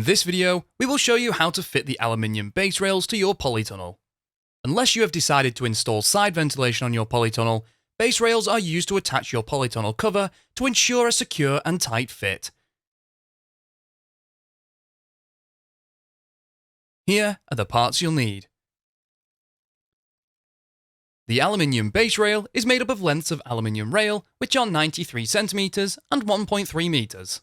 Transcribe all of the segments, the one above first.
In this video, we will show you how to fit the aluminium base rails to your polytunnel. Unless you have decided to install side ventilation on your polytunnel, base rails are used to attach your polytunnel cover to ensure a secure and tight fit. Here are the parts you'll need. The aluminium base rail is made up of lengths of aluminium rail which are 93 cm and 1.3 meters.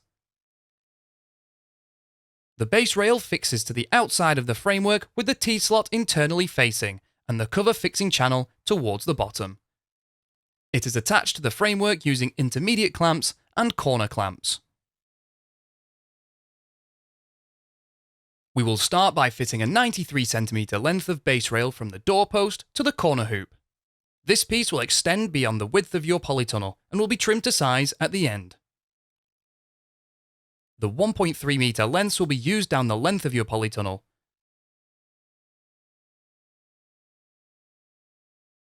The base rail fixes to the outside of the framework with the T-slot internally facing and the cover fixing channel towards the bottom. It is attached to the framework using intermediate clamps and corner clamps. We will start by fitting a 93 cm length of base rail from the doorpost to the corner hoop. This piece will extend beyond the width of your polytunnel and will be trimmed to size at the end. The 1.3 meter lengths will be used down the length of your polytunnel.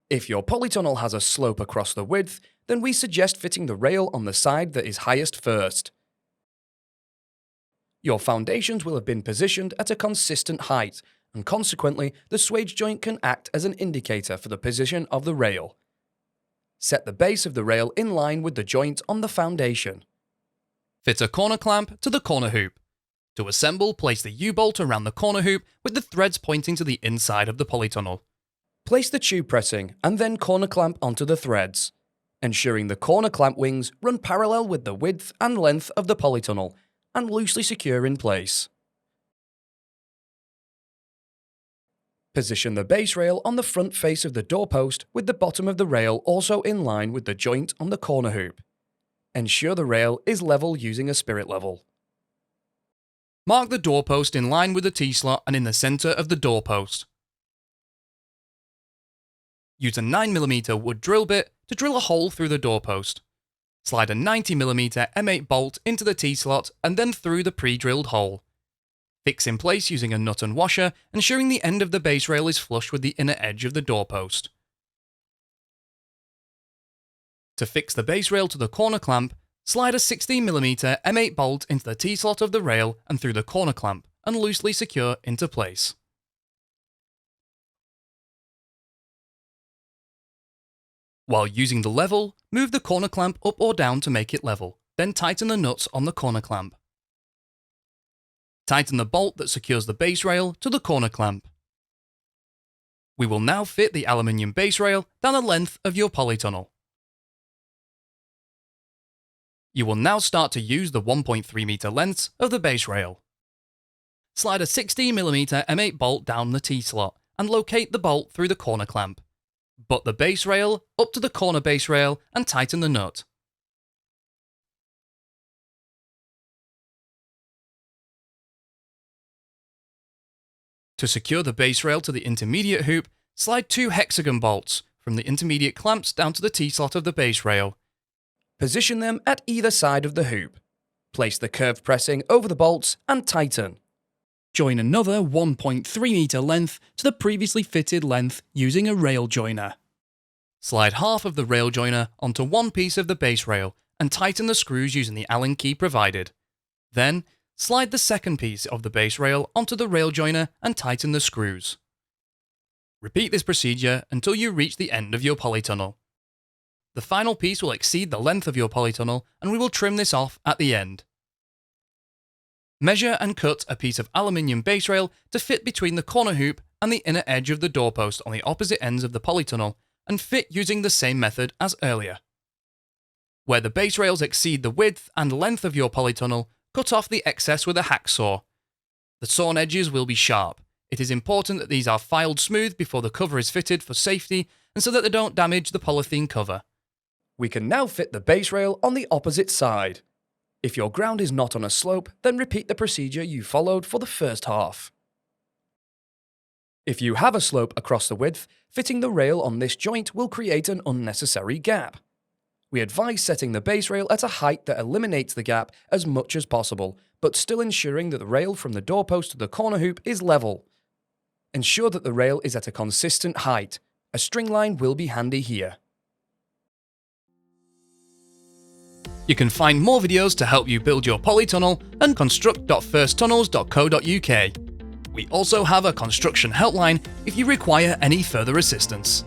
If your polytunnel has a slope across the width, then we suggest fitting the rail on the side that is highest first. Your foundations will have been positioned at a consistent height, and consequently, the swage joint can act as an indicator for the position of the rail. Set the base of the rail in line with the joint on the foundation. Fit a corner clamp to the corner hoop. To assemble, place the U-bolt around the corner hoop with the threads pointing to the inside of the polytunnel. Place the tube pressing and then corner clamp onto the threads, ensuring the corner clamp wings run parallel with the width and length of the polytunnel and loosely secure in place. Position the base rail on the front face of the doorpost with the bottom of the rail also in line with the joint on the corner hoop. Ensure the rail is level using a spirit level. Mark the doorpost in line with the T-slot and in the centre of the doorpost. Use a 9mm wood drill bit to drill a hole through the doorpost. Slide a 90mm M8 bolt into the T-slot and then through the pre-drilled hole. Fix in place using a nut and washer, ensuring the end of the base rail is flush with the inner edge of the doorpost. To fix the base rail to the corner clamp, slide a 16mm M8 bolt into the T-slot of the rail and through the corner clamp and loosely secure into place. While using the level, move the corner clamp up or down to make it level, then tighten the nuts on the corner clamp. Tighten the bolt that secures the base rail to the corner clamp. We will now fit the aluminium base rail down the length of your polytunnel. You will now start to use the 1.3 meter lengths of the base rail. Slide a 16mm M8 bolt down the T-slot and locate the bolt through the corner clamp. Butt the base rail up to the corner base rail and tighten the nut. To secure the base rail to the intermediate hoop, slide 2 hexagon bolts from the intermediate clamps down to the T-slot of the base rail. Position them at either side of the hoop. Place the curved pressing over the bolts and tighten. Join another 1.3 meter length to the previously fitted length using a rail joiner. Slide half of the rail joiner onto one piece of the base rail and tighten the screws using the Allen key provided. Then, slide the second piece of the base rail onto the rail joiner and tighten the screws. Repeat this procedure until you reach the end of your polytunnel. The final piece will exceed the length of your polytunnel and we will trim this off at the end. Measure and cut a piece of aluminium base rail to fit between the corner hoop and the inner edge of the doorpost on the opposite ends of the polytunnel and fit using the same method as earlier. Where the base rails exceed the width and length of your polytunnel, cut off the excess with a hacksaw. The sawn edges will be sharp. It is important that these are filed smooth before the cover is fitted for safety and so that they don't damage the polythene cover. We can now fit the base rail on the opposite side. If your ground is not on a slope, then repeat the procedure you followed for the first half. If you have a slope across the width, fitting the rail on this joint will create an unnecessary gap. We advise setting the base rail at a height that eliminates the gap as much as possible, but still ensuring that the rail from the doorpost to the corner hoop is level. Ensure that the rail is at a consistent height. A string line will be handy here. You can find more videos to help you build your polytunnel at construct.firsttunnels.co.uk. We also have a construction helpline if you require any further assistance.